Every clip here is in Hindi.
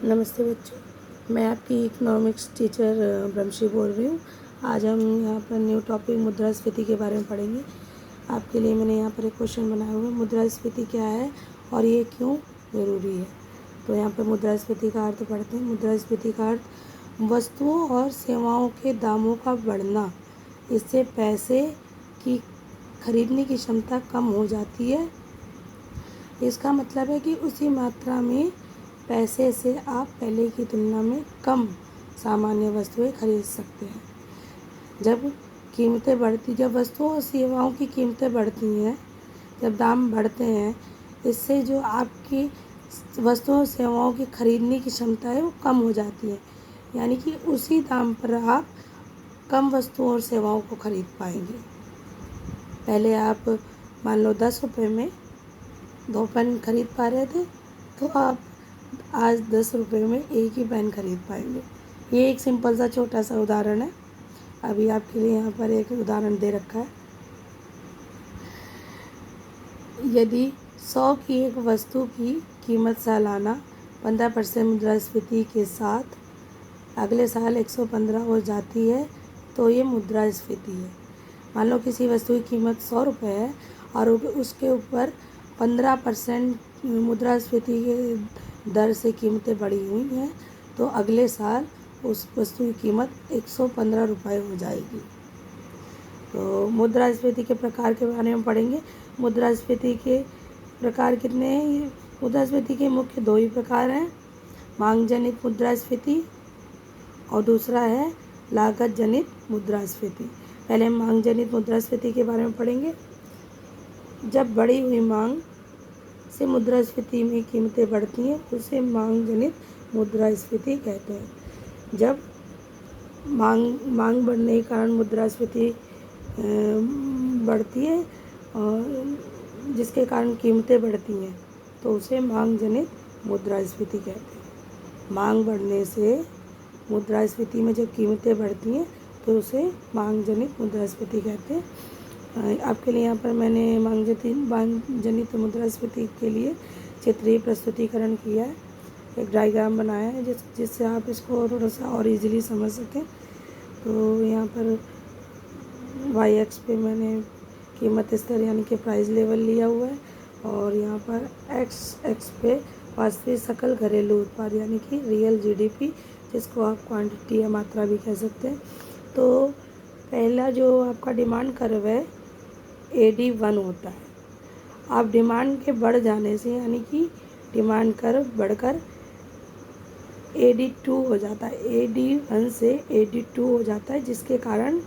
नमस्ते बच्चों, मैं आपकी इकोनॉमिक्स टीचर ब्रह्मश्री बोल रही हूँ। आज हम यहाँ पर न्यू टॉपिक मुद्रास्फीति के बारे में पढ़ेंगे। आपके लिए मैंने यहाँ पर एक क्वेश्चन बनाया हुआ है, मुद्रास्फीति क्या है और ये क्यों ज़रूरी है। तो यहाँ पर मुद्रास्फीति का अर्थ पढ़ते हैं। मुद्रास्फीति का अर्थ वस्तुओं और सेवाओं के दामों का बढ़ना, इससे पैसे की खरीदने की क्षमता कम हो जाती है। इसका मतलब है कि उसी मात्रा में पैसे से आप पहले की तुलना में कम सामान्य वस्तुएं खरीद सकते हैं। जब वस्तुओं और सेवाओं की कीमतें बढ़ती हैं, जब दाम बढ़ते हैं, इससे जो आपकी वस्तुओं और सेवाओं की खरीदने की क्षमता है वो कम हो जाती है। यानी कि उसी दाम पर आप कम वस्तुओं और सेवाओं को खरीद पाएंगे। पहले आप मान लो 10 रुपये में 2 पेन खरीद पा रहे थे, तो आप आज 10 रुपये में एक ही पेन खरीद पाएंगे। ये एक सिंपल सा छोटा सा उदाहरण है। अभी आपके लिए यहाँ पर एक उदाहरण दे रखा है। यदि 100 की एक वस्तु की कीमत सालाना 15% मुद्रास्फीति के साथ अगले साल 115 हो जाती है, तो ये मुद्रास्फीति है। मान लो किसी वस्तु की कीमत 100 रुपये है और उसके ऊपर 15% मुद्रास्फीति के दर से कीमतें बढ़ी हुई हैं, तो अगले साल उस वस्तु की कीमत 115 रुपये हो जाएगी। तो मुद्रास्फीति के प्रकार के बारे में पढ़ेंगे। मुद्रास्फीति के प्रकार कितने हैं? मुद्रास्फीति के मुख्य 2 ही प्रकार हैं, मांग जनित मुद्रास्फीति और दूसरा है लागत जनित मुद्रास्फीति। पहले हम मांग जनित मुद्रास्फीति के बारे में पढ़ेंगे। जब बढ़ी हुई मांग से मुद्रास्फीति में कीमतें बढ़ती हैं, उसे मांग जनित मुद्रास्फीति कहते हैं। जब मांग बढ़ने के कारण मुद्रास्फीति बढ़ती है और जिसके कारण कीमतें बढ़ती हैं, तो उसे मांग जनित मुद्रास्फीति कहते हैं। मांग बढ़ने से मुद्रास्फीति में जब कीमतें बढ़ती हैं, तो उसे मांग जनित मुद्रास्फीति कहते हैं। आपके लिए यहाँ पर मैंने मांग जनित मुद्रास्फीति के लिए चित्रीय प्रस्तुतिकरण किया है, एक डायग्राम बनाया है जिससे आप इसको थोड़ा सा और इजीली समझ सकें। तो यहाँ पर वाई एक्स पे मैंने कीमत स्तर यानी कि प्राइस लेवल लिया हुआ है, और यहाँ पर एक्स पे वास्तविक सकल घरेलू उत्पाद यानी कि रियल जीडीपी, जिसको आप क्वांटिटी या मात्रा भी कह सकते हैं। तो पहला जो आपका डिमांड कर्व है AD1 होता है। आप डिमांड के बढ़ जाने से यानी कि डिमांड कर्व बढ़कर AD2 हो जाता है। AD1 से AD2 हो जाता है, जिसके कारण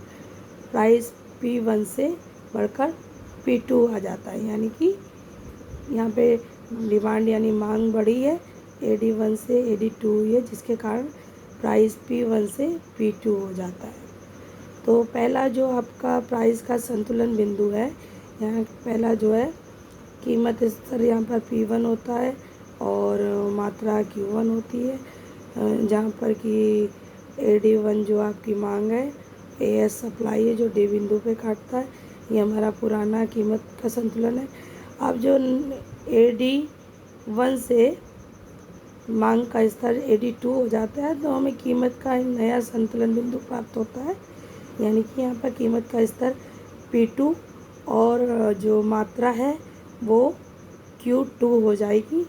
प्राइस P1 से बढ़कर P2 आ जाता है। यानी कि यहाँ पे डिमांड यानी मांग बढ़ी है, AD1 से AD2 हुई है, जिसके कारण प्राइस P1 से P2 हो जाता है। तो पहला जो आपका प्राइस का संतुलन बिंदु है, यहाँ पहला जो है कीमत स्तर यहाँ पर P1 होता है और मात्रा Q1 होती है, जहाँ पर कि AD1 जो आपकी मांग है, AS सप्लाई है जो D बिंदु पे काटता है, ये हमारा पुराना कीमत का संतुलन है। अब जो AD1 से मांग का स्तर AD2 हो जाता है, तो हमें कीमत का नया संतुलन बिंदु प्राप्त होता है। यानी कि यहाँ पर कीमत का स्तर P2 और जो मात्रा है वो Q2 हो जाएगी,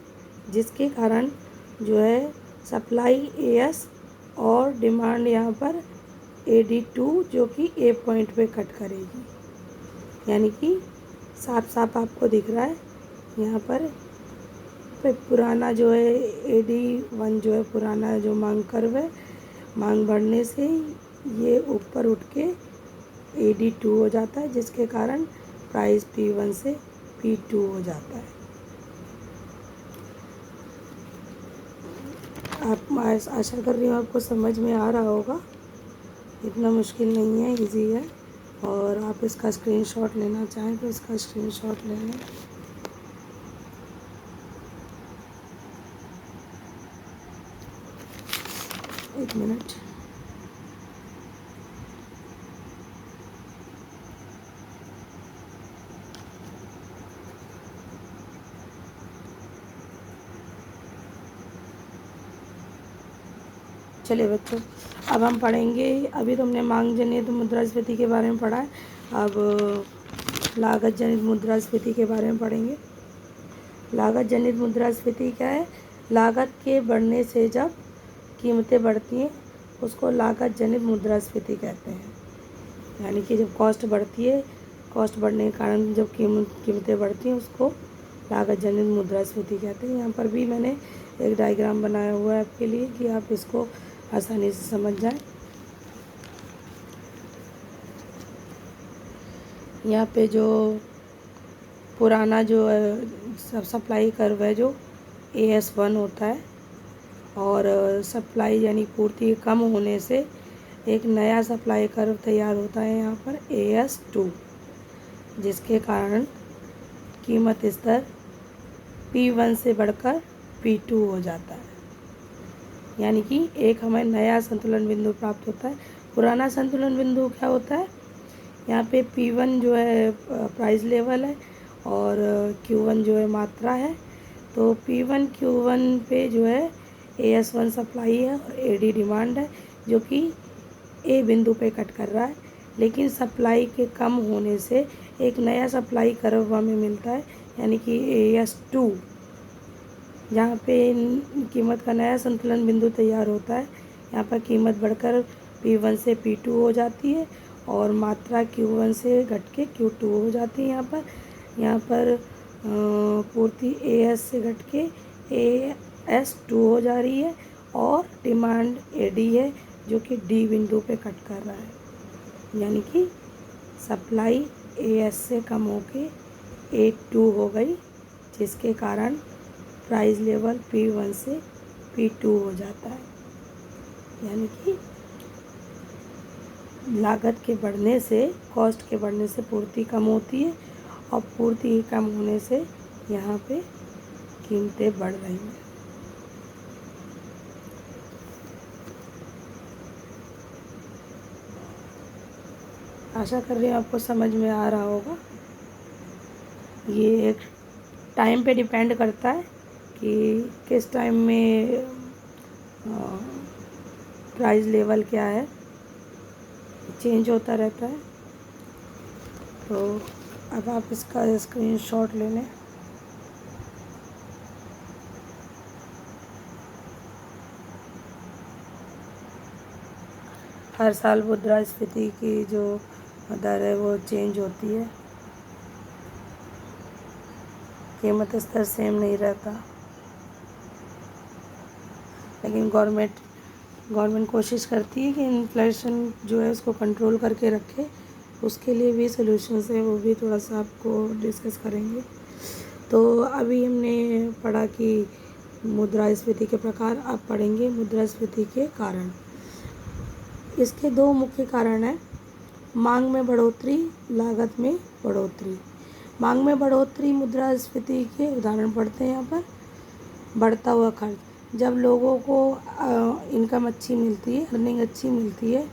जिसके कारण जो है सप्लाई AS और डिमांड यहाँ पर AD2 जो कि A पॉइंट पे कट करेगी। यानी कि साफ साफ आपको दिख रहा है यहाँ पर पुराना जो है AD1 जो है पुराना जो मांग कर्व है, मांग बढ़ने से ये ऊपर उठ के AD2 हो जाता है, जिसके कारण प्राइस P1 से P2 हो जाता है। आप आशा कर रही हूँ आपको समझ में आ रहा होगा, इतना मुश्किल नहीं है, इजी है। और आप इसका स्क्रीनशॉट लेना चाहें तो इसका स्क्रीनशॉट ले लें। एक मिनट। चलिए बच्चों, अब हम पढ़ेंगे, अभी तो हमने मांग जनित मुद्रास्फीति के बारे में पढ़ा है, अब लागत जनित मुद्रास्फीति के बारे में पढ़ेंगे। लागत जनित मुद्रास्फीति क्या है? लागत के बढ़ने से जब कीमतें बढ़ती हैं उसको लागत जनित मुद्रास्फीति कहते हैं। यानी कि जब कॉस्ट बढ़ती है, कॉस्ट बढ़ने के कारण जब कीमतें बढ़ती हैं उसको लागत जनित मुद्रास्फीति कहते हैं। यहाँ पर भी मैंने एक डायग्राम बनाया हुआ है आपके लिए कि आप इसको आसानी से समझ जाएं। यहाँ पे जो पुराना जो सप्लाई कर्व है जो AS1 होता है, और सप्लाई यानी पूर्ति कम होने से एक नया सप्लाई कर्व तैयार होता है यहाँ पर AS2, जिसके कारण कीमत स्तर P1 से बढ़कर P2 हो जाता है। यानी कि एक हमें नया संतुलन बिंदु प्राप्त होता है। पुराना संतुलन बिंदु क्या होता है? यहाँ पे P1 जो है प्राइस लेवल है और Q1 जो है मात्रा है। तो P1 Q1 पे जो है AS1 सप्लाई है और AD डिमांड है, जो कि A बिंदु पे कट कर रहा है। लेकिन सप्लाई के कम होने से एक नया सप्लाई कर्व हमें मिलता है, यानी कि AS2, जहाँ पे कीमत का नया संतुलन बिंदु तैयार होता है। यहाँ पर कीमत बढ़कर P1 से P2 हो जाती है और मात्रा Q1 से घट के Q2 हो जाती है। यहाँ पर पूर्ति AS से घट के AS2 हो जा रही है और डिमांड AD है, जो कि D बिंदु पे कट कर रहा है। यानी कि सप्लाई AS से कम होके A2 हो गई, जिसके कारण प्राइस लेवल P1 से P2 हो जाता है। यानी कि लागत के बढ़ने से, कॉस्ट के बढ़ने से पूर्ति कम होती है और पूर्ति कम होने से यहाँ पे कीमतें बढ़ रही हैं। आशा कर रही हूँ आपको समझ में आ रहा होगा। ये एक टाइम पे डिपेंड करता है कि किस टाइम में प्राइस लेवल क्या है, चेंज होता रहता है। तो अब आप इसका स्क्रीनशॉट ले लें। हर साल मुद्रास्फीति की जो दर है वो चेंज होती है, कीमत स्तर सेम नहीं रहता। लेकिन गवर्नमेंट कोशिश करती है कि इन्फ्लेशन जो है उसको कंट्रोल करके रखे। उसके लिए भी सॉल्यूशंस है, वो भी थोड़ा सा आपको डिस्कस करेंगे। तो अभी हमने पढ़ा कि मुद्रास्फीति के प्रकार, अब पढ़ेंगे मुद्रास्फीति के कारण। इसके दो मुख्य कारण हैं, मांग में बढ़ोतरी, लागत में बढ़ोतरी। मांग में बढ़ोतरी मुद्रास्फीति के उदाहरण पढ़ते हैं यहाँ पर। बढ़ता हुआ खर्च, जब लोगों को इनकम अच्छी मिलती है, अर्निंग अच्छी मिलती है,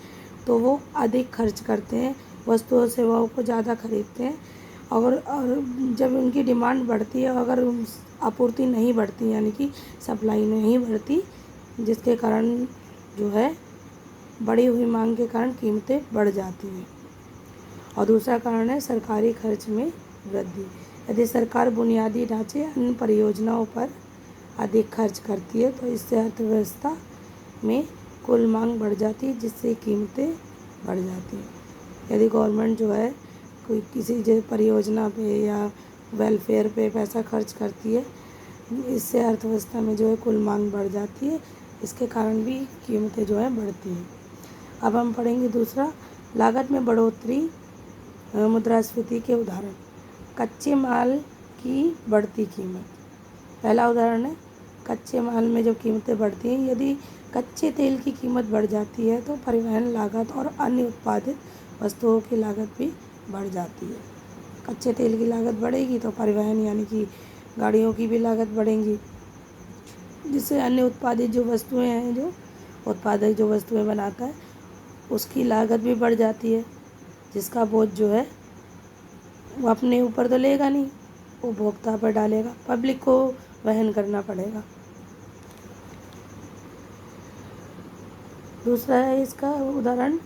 तो वो अधिक खर्च करते हैं, वस्तु और सेवाओं को ज़्यादा खरीदते हैं। और जब उनकी डिमांड बढ़ती है, अगर आपूर्ति नहीं बढ़ती, यानी कि सप्लाई नहीं बढ़ती, जिसके कारण जो है बढ़ी हुई मांग के कारण कीमतें बढ़ जाती हैं। और दूसरा कारण है सरकारी खर्च में वृद्धि। यदि सरकार बुनियादी ढांचे अन्य परियोजनाओं पर अधिक खर्च करती है तो इससे अर्थव्यवस्था में कुल मांग बढ़ जाती है, जिससे कीमतें बढ़ जाती हैं। यदि गवर्नमेंट जो है कोई किसी परियोजना पे या वेलफेयर पे पैसा खर्च करती है, इससे अर्थव्यवस्था में जो है कुल मांग बढ़ जाती है, इसके कारण भी कीमतें जो है बढ़ती हैं। अब हम पढ़ेंगे दूसरा, लागत में बढ़ोतरी मुद्रास्फीति के उदाहरण। कच्चे माल की बढ़ती कीमत, पहला उदाहरण है कच्चे माल में जब कीमतें बढ़ती हैं। यदि कच्चे तेल की कीमत बढ़ जाती है तो परिवहन लागत और अन्य उत्पादित वस्तुओं की लागत भी बढ़ जाती है। कच्चे तेल की लागत बढ़ेगी तो परिवहन यानी कि गाड़ियों की भी लागत बढ़ेंगी, जिससे अन्य उत्पादित जो वस्तुएं हैं, जो उत्पादक जो वस्तुएं बनाता है, उसकी लागत भी बढ़ जाती है, जिसका बोझ जो है वो अपने ऊपर तो लेगा नहीं, उपभोक्ता पर डालेगा, पब्लिक को वहन करना पड़ेगा। दूसरा है इसका उदाहरण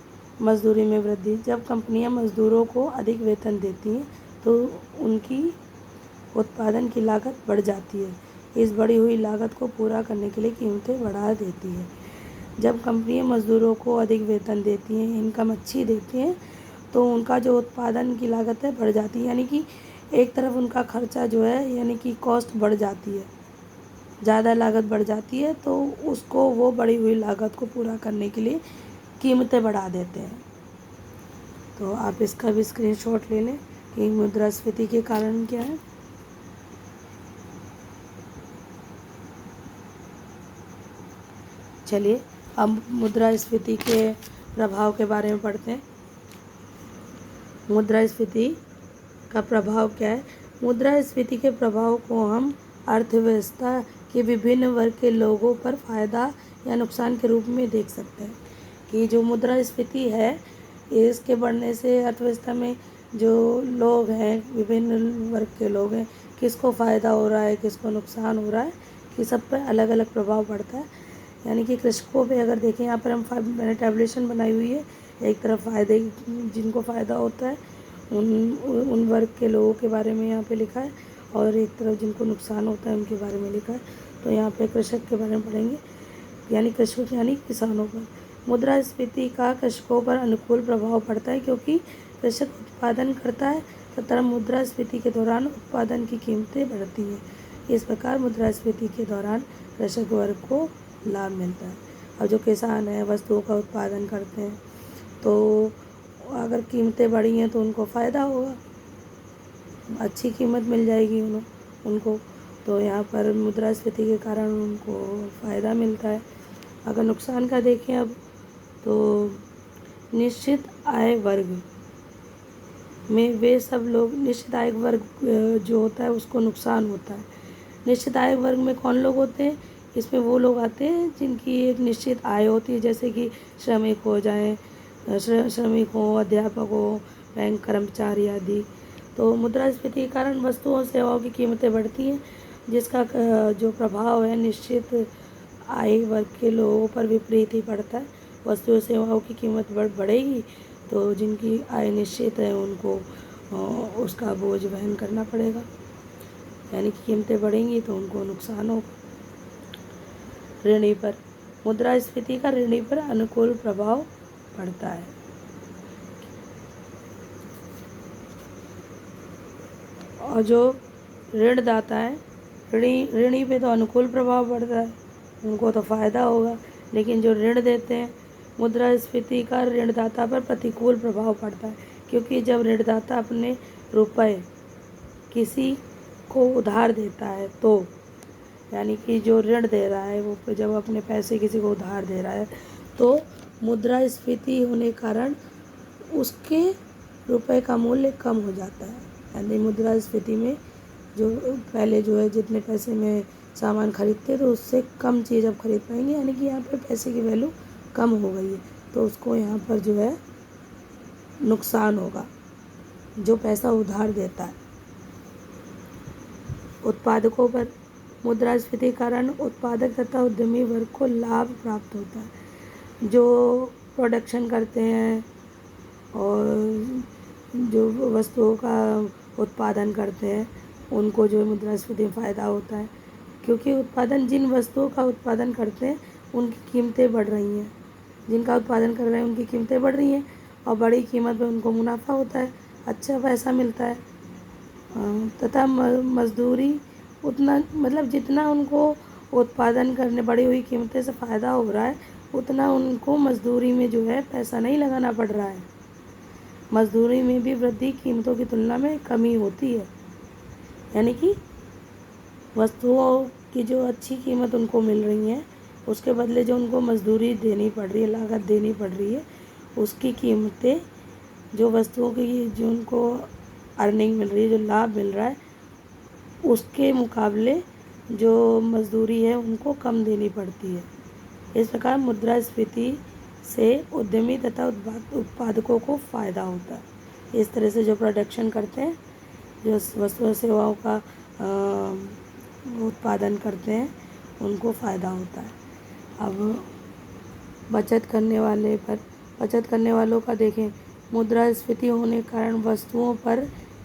मजदूरी में वृद्धि। जब कंपनियां मजदूरों को अधिक वेतन देती हैं तो उनकी उत्पादन की लागत बढ़ जाती है। इस बढ़ी हुई लागत को पूरा करने के लिए कीमतें बढ़ा देती है। जब कंपनियां मजदूरों को अधिक वेतन देती हैं, इनकम अच्छी देती हैं, तो उनका जो उत्पादन की लागत है बढ़ जाती है। यानी कि एक तरफ उनका खर्चा जो है यानी कि कॉस्ट बढ़ जाती है, ज़्यादा लागत बढ़ जाती है, तो उसको वो बढ़ी हुई लागत को पूरा करने के लिए कीमतें बढ़ा देते हैं। तो आप इसका भी स्क्रीनशॉट ले लें कि मुद्रास्फीति के कारण क्या है। चलिए अब मुद्रास्फीति के प्रभाव के बारे में पढ़ते हैं। मुद्रास्फीति का प्रभाव क्या है? मुद्रास्फीति के प्रभाव को हम अर्थव्यवस्था के विभिन्न वर्ग के लोगों पर फायदा या नुकसान के रूप में देख सकते हैं कि जो मुद्रास्फीति है इसके बढ़ने से अर्थव्यवस्था में जो लोग हैं, विभिन्न वर्ग के लोग हैं, किसको फ़ायदा हो रहा है, किसको नुकसान हो रहा है, कि सब पर अलग अलग प्रभाव पड़ता है। यानी कि कृषकों पे अगर देखें, यहाँ पर मैंने टैबलेशन बनाई हुई है। एक तरफ फ़ायदे, जिनको फ़ायदा होता है उन वर्ग के लोगों के बारे में यहाँ पे लिखा है, और एक तरफ जिनको नुकसान होता है उनके बारे में लिखा है। तो यहाँ पे कृषक के बारे में पढ़ेंगे, यानी कृषक यानी किसानों पर। मुद्रास्फीति का कृषकों पर अनुकूल प्रभाव पड़ता है क्योंकि कृषक उत्पादन करता है तथा मुद्रास्फीति के दौरान उत्पादन की कीमतें बढ़ती हैं। इस प्रकार मुद्रास्फीति के दौरान कृषक वर्ग को लाभ मिलता है। और जो किसान हैं वस्तुओं का उत्पादन करते हैं, तो अगर कीमतें बढ़ी हैं तो उनको फ़ायदा होगा, अच्छी कीमत मिल जाएगी उनको। तो यहाँ पर मुद्रास्फीति के कारण उनको फ़ायदा मिलता है। अगर नुकसान का देखें अब, तो निश्चित आय वर्ग में वे सब लोग, निश्चित आय वर्ग जो होता है उसको नुकसान होता है। निश्चित आय वर्ग में कौन लोग होते हैं? इसमें वो लोग आते हैं जिनकी एक निश्चित आय होती है, जैसे कि श्रमिक हो जाएं, श्रमिक हो, अध्यापक हो, बैंक कर्मचारी आदि। तो मुद्रास्फीति के कारण वस्तुओं और सेवाओं की कीमतें बढ़ती हैं, जिसका जो प्रभाव है निश्चित आय वर्ग के लोगों पर विपरीत ही पड़ता है। वस्तु और सेवाओं की कीमत बढ़ेगी तो जिनकी आय निश्चित है उनको उसका बोझ वहन करना पड़ेगा, यानी कि कीमतें बढ़ेंगी तो उनको नुकसान होगा। ऋणी पर, मुद्रास्फीति का ऋणी पर अनुकूल प्रभाव पड़ता है। और जो ऋणदाता है, ऋणी पे तो अनुकूल प्रभाव पड़ता है, उनको तो फ़ायदा होगा। लेकिन जो ऋण देते हैं, मुद्रास्फीति का ऋणदाता पर प्रतिकूल प्रभाव पड़ता है, क्योंकि जब ऋणदाता अपने रुपए किसी को उधार देता है, तो यानी कि जो ऋण दे रहा है वो जब अपने पैसे किसी को उधार दे रहा है, तो मुद्रास्फीति होने के कारण उसके रुपए का मूल्य कम हो जाता है। यानी मुद्रास्फीति में जो पहले जो है जितने पैसे में सामान खरीदते तो उससे कम चीज़ अब खरीद पाएंगे, यानी कि यहाँ पर पैसे की वैल्यू कम हो गई है, तो उसको यहाँ पर जो है नुकसान होगा जो पैसा उधार देता है। उत्पादकों पर, मुद्रास्फीति के कारण उत्पादक तथा उद्यमी वर्ग को लाभ प्राप्त होता है। जो प्रोडक्शन करते हैं और जो वस्तुओं का उत्पादन करते हैं उनको जो मुद्रास्फीति में फ़ायदा होता है, क्योंकि जिन वस्तुओं का उत्पादन करते हैं उनकी कीमतें बढ़ रही हैं, जिनका उत्पादन कर रहे हैं उनकी कीमतें बढ़ रही हैं, और बड़ी कीमत पे उनको मुनाफा होता है, अच्छा पैसा मिलता है। तथा मजदूरी उतना, मतलब जितना उनको उत्पादन करने बढ़ी हुई कीमतें से फ़ायदा हो रहा है उतना उनको मजदूरी में जो है पैसा नहीं लगाना पड़ रहा है। मजदूरी में भी वृद्धि कीमतों की तुलना में कमी होती है, यानी कि वस्तुओं की जो अच्छी कीमत उनको मिल रही है उसके बदले जो उनको मजदूरी देनी पड़ रही है, लागत देनी पड़ रही है, उसकी कीमतें, जो वस्तुओं की जो उनको अर्निंग मिल रही है, जो लाभ मिल रहा है, उसके मुकाबले जो मजदूरी है उनको कम देनी पड़ती है। इस प्रकार मुद्रास्फीति से उद्यमी तथा उत्पादकों को फ़ायदा होता है। इस तरह से जो प्रोडक्शन करते हैं, जो वस्तु और सेवाओं का उत्पादन करते हैं, उनको फ़ायदा होता है। अब बचत करने वालों का देखें, मुद्रास्फीति होने के कारण वस्तुओं पर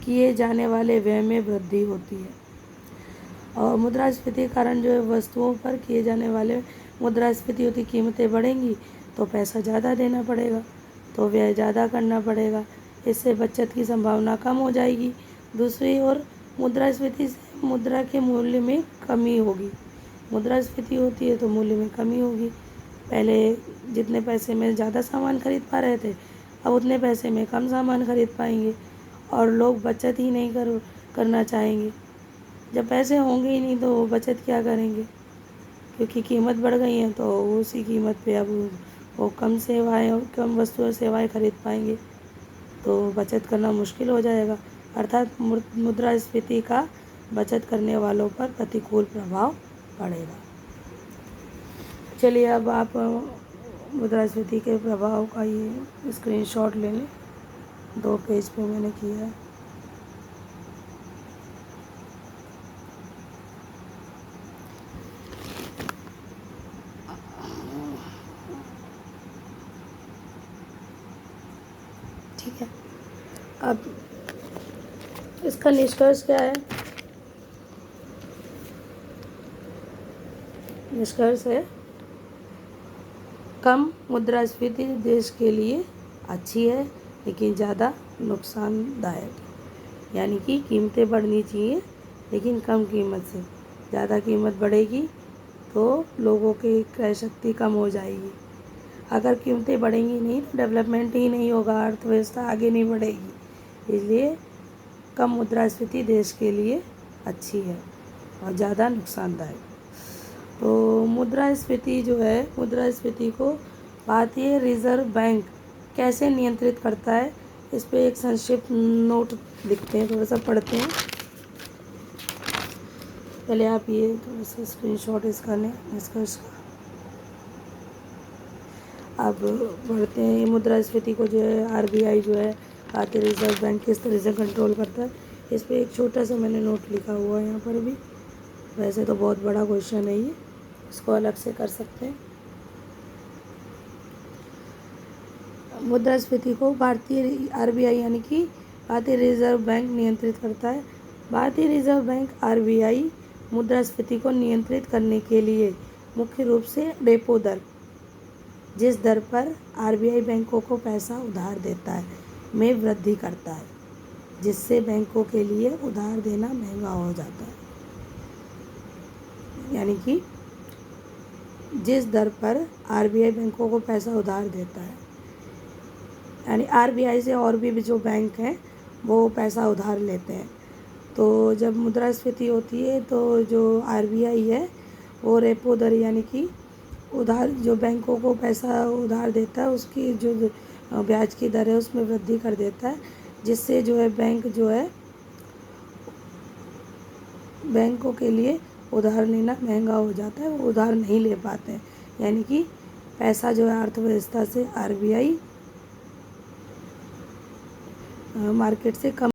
किए जाने वाले व्यय में वृद्धि होती है। और मुद्रास्फीति के कारण जो है वस्तुओं पर किए जाने वाले मुद्रास्फीति होती, कीमतें बढ़ेंगी तो पैसा ज़्यादा देना पड़ेगा, तो व्यय ज़्यादा करना पड़ेगा, इससे बचत की संभावना कम हो जाएगी। दूसरी ओर मुद्रास्फीति से मुद्रा के मूल्य में कमी होगी। मुद्रास्फीति होती है तो मूल्य में कमी होगी। पहले जितने पैसे में ज़्यादा सामान खरीद पा रहे थे, अब उतने पैसे में कम सामान खरीद पाएंगे और लोग बचत ही नहीं करना चाहेंगे। जब पैसे होंगे ही नहीं तो वो बचत क्या करेंगे, क्योंकि कीमत बढ़ गई है तो उसी कीमत पे अब वो कम सेवाएं और कम वस्तुएं सेवाएं खरीद पाएंगे, तो बचत करना मुश्किल हो जाएगा। अर्थात मुद्रास्फीति का बचत करने वालों पर प्रतिकूल प्रभाव पड़ेगा। चलिए अब आप मुद्रास्फीति के प्रभाव का ये स्क्रीनशॉट ले लें, 2 पेज पे मैंने किया है। ठीक है, अब इसका निष्कर्ष क्या है? निष्कर्ष है कम मुद्रास्फीति देश के लिए अच्छी है लेकिन ज़्यादा नुकसानदायक है। यानी कि कीमतें बढ़नी चाहिए लेकिन कम कीमत से। ज़्यादा कीमत बढ़ेगी तो लोगों की क्रय शक्ति कम हो जाएगी। अगर कीमतें बढ़ेंगी नहीं तो डेवलपमेंट ही नहीं होगा, अर्थव्यवस्था आगे नहीं बढ़ेगी। इसलिए कम मुद्रास्फीति देश के लिए अच्छी है और ज़्यादा नुकसानदायक। तो मुद्रास्फीति जो है, मुद्रास्फीति को भारतीय रिजर्व बैंक कैसे नियंत्रित करता है, इस पे एक संक्षिप्त नोट लिखते हैं, थोड़ा सा पढ़ते हैं। पहले आप ये थोड़ा सा स्क्रीनशॉट इसका लें निष्कर्ष का। अब बढ़ते हैं, मुद्रास्फीति को जो है आरबीआई जो है भारतीय रिजर्व बैंक किस तरह से कंट्रोल करता है, इस पर एक छोटा सा मैंने नोट लिखा हुआ है यहाँ पर भी। वैसे तो बहुत बड़ा क्वेश्चन है ये, इसको अलग से कर सकते हैं। मुद्रास्फीति को भारतीय आरबीआई यानी कि भारतीय रिजर्व बैंक नियंत्रित करता है। भारतीय रिजर्व बैंक आरबीआई मुद्रास्फीति को नियंत्रित करने के लिए मुख्य रूप से रेपो दर, जिस दर पर आरबीआई बैंकों को पैसा उधार देता है, में वृद्धि करता है, जिससे बैंकों के लिए उधार देना महंगा हो जाता है। यानी कि जिस दर पर आरबीआई बैंकों को पैसा उधार देता है, यानी आरबीआई से और भी जो बैंक हैं वो पैसा उधार लेते हैं, तो जब मुद्रास्फीति होती है तो जो आरबीआई है वो रेपो दर यानी कि उधार जो बैंकों को पैसा उधार देता है उसकी जो ब्याज की दर है उसमें वृद्धि कर देता है, जिससे जो है बैंक जो है बैंकों के लिए उधार लेना महंगा हो जाता है, वो उधार नहीं ले पाते हैं। यानी कि पैसा जो है अर्थव्यवस्था से आरबीआई मार्केट से कम